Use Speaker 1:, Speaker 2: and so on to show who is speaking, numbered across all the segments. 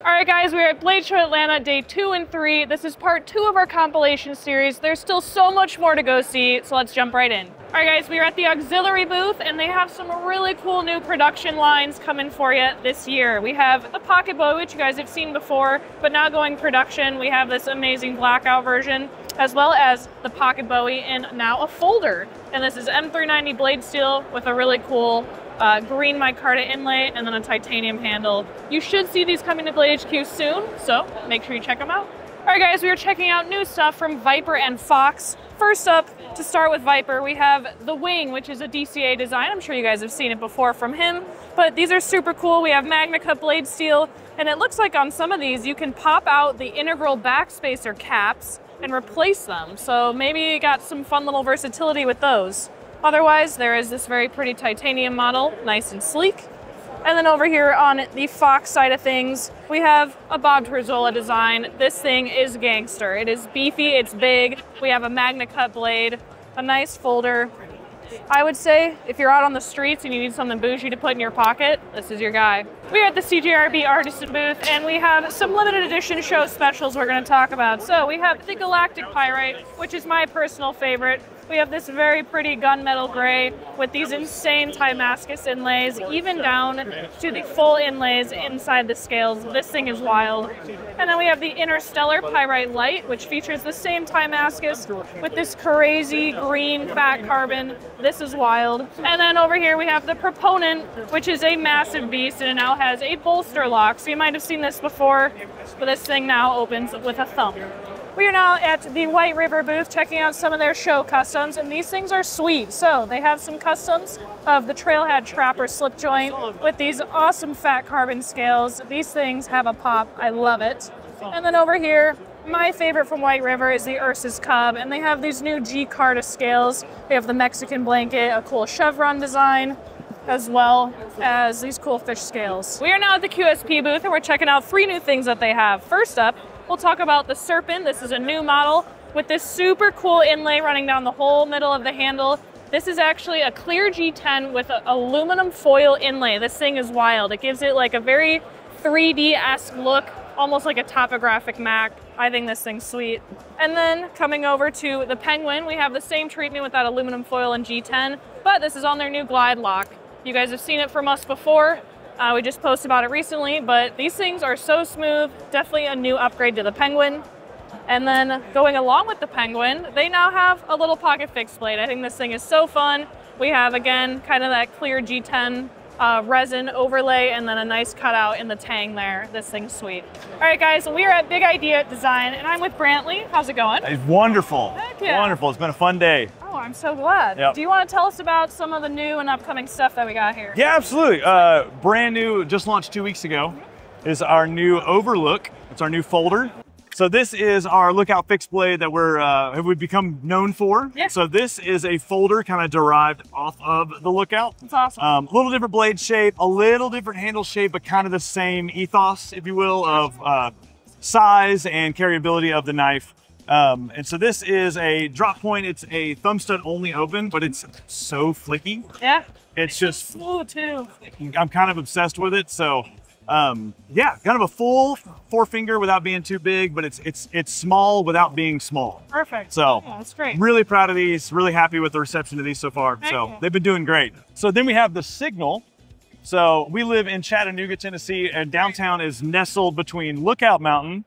Speaker 1: All right, guys, we're at Blade Show Atlanta, day 2 and 3. This is part 2 of our compilation series. There's still so much more to go see, so let's jump right in. All right, guys, we're at the auxiliary booth, and they have some really cool new production lines coming for you this year. We have the pocket bow, which you guys have seen before, but now going production, we have this amazing blackout version, as well as the pocket bowie in now a folder. And this is M390 blade steel with a really cool green micarta inlay and then a titanium handle. You should see these coming to Blade HQ soon, so make sure you check them out. All right, guys, we are checking out new stuff from Viper and Fox. First up, to start with Viper, we have the Wing, which is a DCA design. I'm sure you guys have seen it before from him, but these are super cool. We have Magna Cut blade steel, and it looks like on some of these, you can pop out the integral backspacer caps and replace them. So maybe you got some fun little versatility with those. Otherwise, there is this very pretty titanium model, nice and sleek. And then over here on the Fox side of things, we have a Bob Terzola design. This thing is gangster. It is beefy, it's big. We have a Magna Cut blade, a nice folder. I would say if you're out on the streets and you need something bougie to put in your pocket, this is your guy. We're at the CGB Artisan booth, and we have some limited edition show specials we're going to talk about. So we have the Galactic Pyrite, which is my personal favorite. We have this very pretty gunmetal gray with these insane Timascus inlays, even down to the full inlays inside the scales. This thing is wild. And then we have the Interstellar Pyrite Light, which features the same Timascus with this crazy green fat carbon. This is wild. And then over here we have the Proponent, which is a massive beast, and it now has a bolster lock. So you might have seen this before, but this thing now opens with a thumb. We are now at the White River booth checking out some of their show customs, and these things are sweet. So they have some customs of the Trailhead Trapper slip joint with these awesome fat carbon scales. These things have a pop. I love it. And then over here, my favorite from White River is the Ursus Cub, and they have these new G-Carta scales. They have the Mexican blanket, a cool chevron design, as well as these cool fish scales. We are now at the QSP booth, and we're checking out 3 new things that they have. First up, we'll talk about the Serpent. This is a new model with this super cool inlay running down the whole middle of the handle. This is actually a clear G10 with an aluminum foil inlay. This thing is wild. It gives it like a very 3D-esque look, almost like a topographic Mac. I think this thing's sweet. And then coming over to the Penguin, we have the same treatment with that aluminum foil and G10, but this is on their new glide lock. You guys have seen it from us before. We just posted about it recently, but these things are so smooth. Definitely a new upgrade to the Penguin. And then going along with the Penguin, they now have a little pocket fixed blade. I think this thing is so fun. We have, again, kind of that clear G10 resin overlay and then a nice cutout in the tang there. This thing's sweet. All right, guys, so we are at Big Idea Design, and I'm with Brantley. How's it going?
Speaker 2: It's wonderful.
Speaker 1: Heck yeah.
Speaker 2: Wonderful. It's been a fun day.
Speaker 1: Oh, I'm so glad.
Speaker 2: Yep.
Speaker 1: Do you want to tell us about some of the new and upcoming stuff that we got here?
Speaker 2: Yeah, absolutely. Brand new, just launched 2 weeks ago, is our new Overlook. It's our new folder. So this is our lookout fixed blade that we've become known for.
Speaker 1: Yeah.
Speaker 2: So this is a folder kind of derived off of the lookout.
Speaker 1: It's awesome.
Speaker 2: A little different blade shape, a little different handle shape, but kind of the same ethos, if you will, of size and carryability of the knife. And so this is a drop point. It's a thumb stud only open, but it's so flicky.
Speaker 1: Yeah.
Speaker 2: It's just
Speaker 1: smooth too.
Speaker 2: I'm kind of obsessed with it. So yeah, kind of a full forefinger without being too big, but it's small without being small.
Speaker 1: Perfect.
Speaker 2: So
Speaker 1: yeah, that's great.
Speaker 2: Really proud of these, really happy with the reception of these so far.
Speaker 1: Thank
Speaker 2: so
Speaker 1: you.
Speaker 2: They've been doing great. So then we have the Signal. So we live in Chattanooga, Tennessee, and downtown is nestled between Lookout Mountain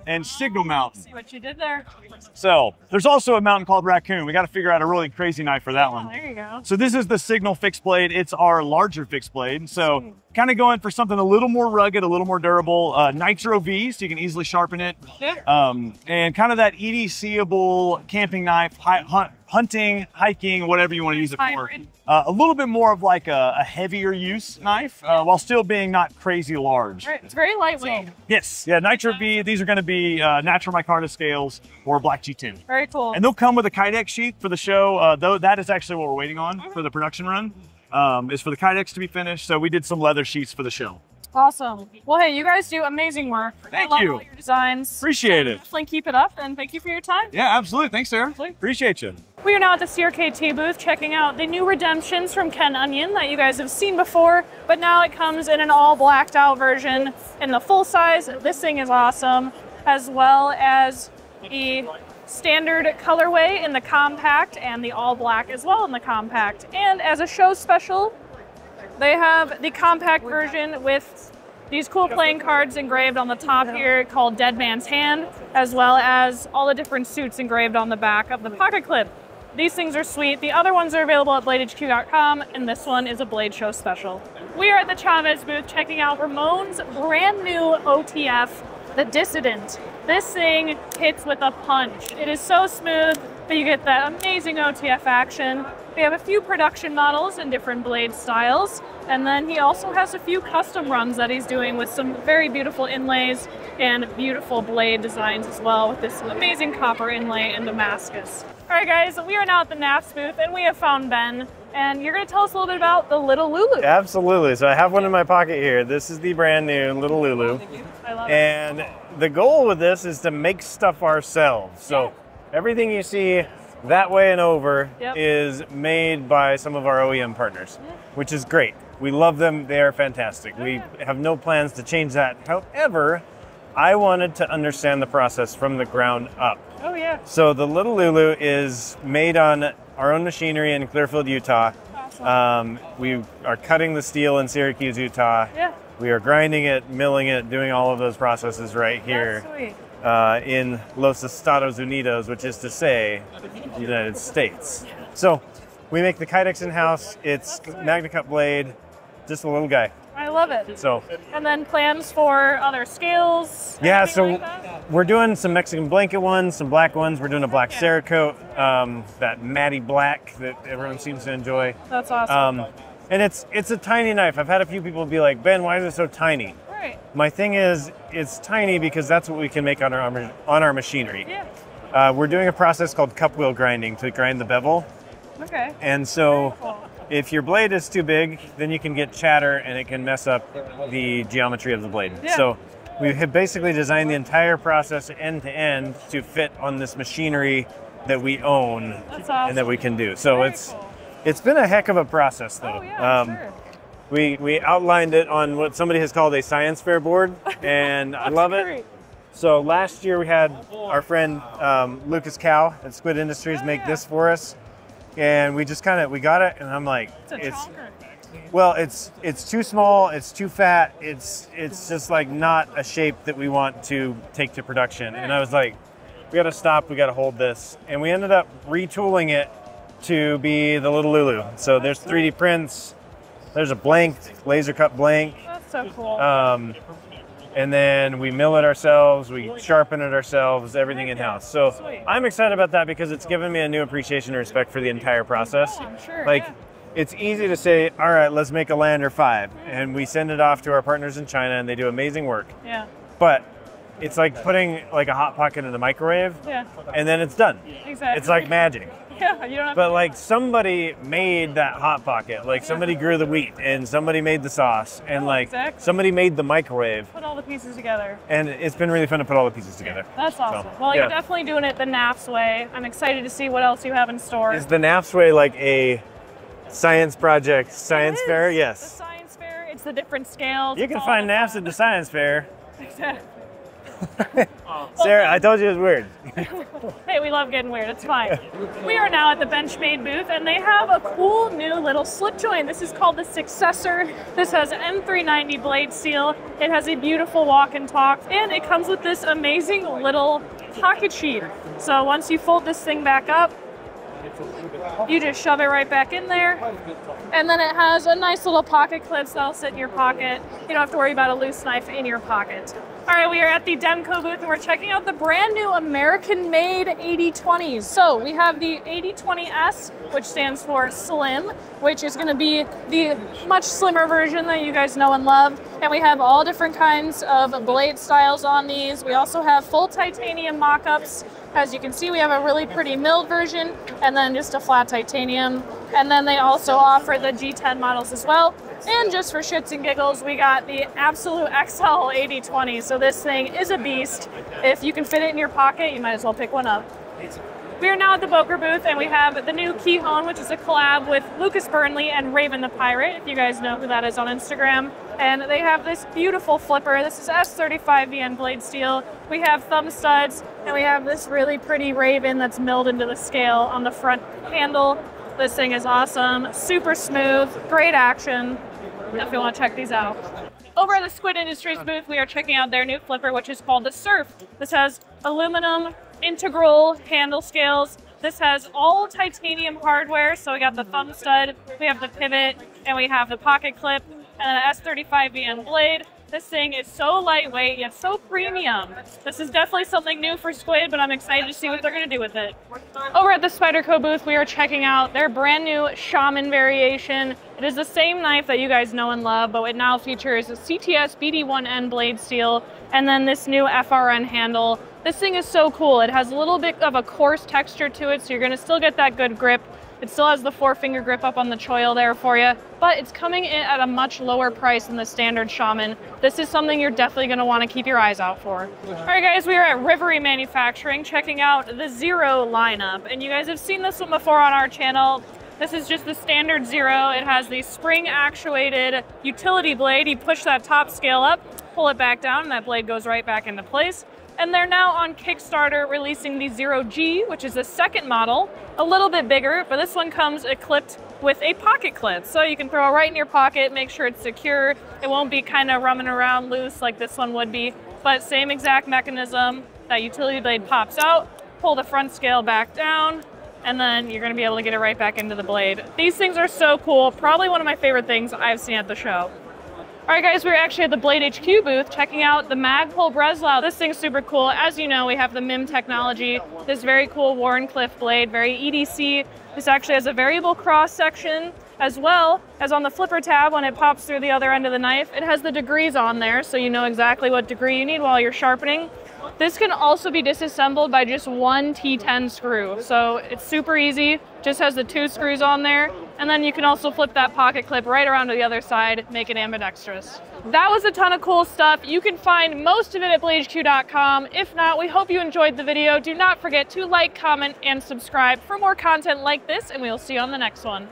Speaker 2: and Signal Mountain.
Speaker 1: See what you did there.
Speaker 2: So there's also a mountain called Raccoon. We got to figure out a really crazy knife for that
Speaker 1: Oh,
Speaker 2: one.
Speaker 1: there you go.
Speaker 2: So this is the Signal fixed blade. It's our larger fixed blade. So kind of going for something a little more rugged, a little more durable. Nitro V, so you can easily sharpen it.
Speaker 1: Yeah.
Speaker 2: And kind of that EDC-able camping knife, hunting, hiking, whatever you want to use it for.
Speaker 1: Hybrid.
Speaker 2: A little bit more of like a heavier use knife, while still being not crazy large.
Speaker 1: Right. It's very lightweight.
Speaker 2: Yes, yeah, Nitro V, these are going to be natural micarta scales or black G10.
Speaker 1: Very cool.
Speaker 2: And they'll come with a Kydex sheath for the show, though that is actually what we're waiting on for the production run, is for the Kydex to be finished. So we did some leather sheets for the show.
Speaker 1: Awesome. Well, hey, you guys do amazing work.
Speaker 2: Thank
Speaker 1: I love
Speaker 2: you.
Speaker 1: all your designs.
Speaker 2: Appreciate it.
Speaker 1: Definitely keep it up, and thank you for your time.
Speaker 2: Yeah, absolutely. Thanks, Sarah.
Speaker 1: Absolutely.
Speaker 2: Appreciate you.
Speaker 1: We are now at the CRKT booth checking out the new Redemptions from Ken Onion that you guys have seen before, but now it comes in an all blacked out version in the full size. This thing is awesome, as well as the standard colorway in the compact and the all black as well in the compact. And as a show special, they have the compact version with these cool playing cards engraved on the top here called Dead Man's Hand, as well as all the different suits engraved on the back of the pocket clip. These things are sweet. The other ones are available at BladeHQ.com, and this one is a Blade Show special. We are at the Chavez booth checking out Ramon's brand new OTF, the Dissident. This thing hits with a punch. It is so smooth, but you get that amazing OTF action. We have a few production models in different blade styles, and then he also has a few custom runs that he's doing with some very beautiful inlays and beautiful blade designs as well, with this amazing copper inlay in Damascus. All right, guys, we are now at the NAFS booth, and we have found Ben, and you're going to tell us a little bit about the Little Lulu.
Speaker 3: Absolutely. So I have one in my pocket here. This is the brand new Little Lulu.
Speaker 1: I love
Speaker 3: and the goal with this is to make stuff ourselves. So everything you see that way and over is made by some of our OEM partners, which is great. We love them. They are fantastic. We have no plans to change that. However, I wanted to understand the process from the ground up.
Speaker 1: Oh, yeah.
Speaker 3: So the Little Lulu is made on our own machinery in Clearfield, Utah.
Speaker 1: Awesome.
Speaker 3: We are cutting the steel in Syracuse, Utah.
Speaker 1: Yeah.
Speaker 3: We are grinding it, milling it, doing all of those processes right here in Los Estados Unidos, which is to say, the United States. So we make the Kydex in-house. It's Magna Cut blade, just a little guy.
Speaker 1: I love it.
Speaker 3: So,
Speaker 1: and then plans for other scales?
Speaker 3: Yeah, so
Speaker 1: like
Speaker 3: we're doing some Mexican blanket ones, some black ones. We're doing a black Cerakote, that matty black that everyone seems to enjoy.
Speaker 1: That's awesome.
Speaker 3: And it's a tiny knife. I've had a few people be like, Ben, why is it so tiny?
Speaker 1: Right.
Speaker 3: My thing is, it's tiny because that's what we can make on our machinery.
Speaker 1: Yeah.
Speaker 3: We're doing a process called cup wheel grinding to grind the bevel.
Speaker 1: Okay.
Speaker 3: And so
Speaker 1: cool.
Speaker 3: If your blade is too big, then you can get chatter and it can mess up the geometry of the blade.
Speaker 1: Yeah.
Speaker 3: So we have basically designed the entire process end to end to fit on this machinery that we own.
Speaker 1: That's awesome.
Speaker 3: And that we can do. So
Speaker 1: Very
Speaker 3: it's
Speaker 1: cool.
Speaker 3: It's been a heck of a process though.
Speaker 1: Oh, yeah, sure.
Speaker 3: We outlined it on what somebody has called a science fair board, and I love it. So last year we had our friend Lucas Cow at Squid Industries make this for us, and we just we got it, and I'm like, it's too small, it's too fat, it's just like not a shape that we want to take to production. And I was like, we got to stop, we got to hold this, and we ended up retooling it to be the Little Lulu. So there's 3D prints. There's a blank, laser cut blank.
Speaker 1: That's so cool.
Speaker 3: And then we mill it ourselves, we sharpen it ourselves, everything in-house. So
Speaker 1: Sweet.
Speaker 3: I'm excited about that because it's given me a new appreciation and respect for the entire process.
Speaker 1: Oh, I'm sure,
Speaker 3: like,
Speaker 1: yeah.
Speaker 3: It's easy to say, all right, let's make a Lander 5. And we send it off to our partners in China and they do amazing work.
Speaker 1: Yeah.
Speaker 3: But it's like putting like a Hot Pocket in the microwave, and then it's done.
Speaker 1: Exactly.
Speaker 3: It's like magic.
Speaker 1: Yeah, you don't have
Speaker 3: But like somebody made that Hot Pocket, like somebody grew the wheat and somebody made the sauce and somebody made the microwave.
Speaker 1: Put all the pieces together.
Speaker 3: And it's been really fun to put all the pieces together.
Speaker 1: That's awesome.
Speaker 3: So,
Speaker 1: well, you're definitely doing it the NAFS way. I'm excited to see what else you have in store.
Speaker 3: Is the NAFS way like a science project, science fair? Yes.
Speaker 1: The science fair, it's the different scales.
Speaker 3: You
Speaker 1: it's
Speaker 3: can
Speaker 1: all
Speaker 3: find
Speaker 1: the
Speaker 3: NAFS
Speaker 1: fun.
Speaker 3: at the science fair.
Speaker 1: Exactly.
Speaker 3: Sarah, I told you it was weird.
Speaker 1: Hey, we love getting weird, it's fine. We are now at the Benchade booth and they have a cool new little slip joint. This is called the Successor. This has M390 blade steel. It has a beautiful walk and talk, and it comes with this amazing little pocket sheet. So once you fold this thing back up, you just shove it right back in there. And then it has a nice little pocket clip that'll sit in your pocket. You don't have to worry about a loose knife in your pocket. All right, we are at the Demco booth and we're checking out the brand new American-made 8020s. So we have the 8020S, which stands for Slim, which is gonna be the much slimmer version that you guys know and love. And we have all different kinds of blade styles on these. We also have full titanium mock-ups. As you can see, we have a really pretty milled version and then just a flat titanium. And then they also offer the G10 models as well. And just for shits and giggles, we got the Absolute XL 8020. So this thing is a beast. If you can fit it in your pocket, you might as well pick one up. We are now at the Boer booth, and we have the new Keyhone, which is a collab with Lucas Burnley and Raven the Pirate, if you guys know who that is on Instagram. And they have this beautiful flipper. This is S35VN blade steel. We have thumb studs, and we have this really pretty Raven that's milled into the scale on the front handle. This thing is awesome, super smooth, great action. If you want to check these out. Over at the Squid Industries booth, we are checking out their new flipper, which is called the Surf. This has aluminum integral handle scales. This has all titanium hardware, so we got the thumb stud, we have the pivot, and we have the pocket clip, and an S35VN blade. This thing is so lightweight, yet so premium. This is definitely something new for Squid, but I'm excited to see what they're gonna do with it. Over at the Spyderco booth, we are checking out their brand new Shaman variation. It is the same knife that you guys know and love, but it now features a CTS BD1N blade steel, and then this new FRN handle. This thing is so cool. It has a little bit of a coarse texture to it, so you're gonna still get that good grip. It still has the 4-finger grip up on the choil there for you, but it's coming in at a much lower price than the standard Shaman. This is something you're definitely gonna wanna keep your eyes out for. All right guys, we are at Rivery Manufacturing checking out the Zero lineup, and you guys have seen this one before on our channel. This is just the standard Zero. It has the spring actuated utility blade. You push that top scale up, pull it back down, and that blade goes right back into place. And they're now on Kickstarter releasing the Zero G, which is the second model, a little bit bigger, but this one comes equipped with a pocket clip. So you can throw it right in your pocket, make sure it's secure. It won't be kind of rumming around loose like this one would be, but same exact mechanism. That utility blade pops out, pull the front scale back down, and then you're gonna be able to get it right back into the blade. These things are so cool. Probably one of my favorite things I've seen at the show. All right guys, we're actually at the Blade HQ booth checking out the Magpole Brezlow. This thing's super cool. As you know, we have the MIM technology, this very cool Warncliffe blade, very EDC. This actually has a variable cross section, as well as on the flipper tab when it pops through the other end of the knife. It has the degrees on there, so you know exactly what degree you need while you're sharpening. This can also be disassembled by just one T10 screw, so it's super easy. Just has the 2 screws on there, and then you can also flip that pocket clip right around to the other side, make it ambidextrous. That was a ton of cool stuff. You can find most of it at bladehq.com. If not, we hope you enjoyed the video. Do not forget to like, comment, and subscribe for more content like this, and we'll see you on the next one.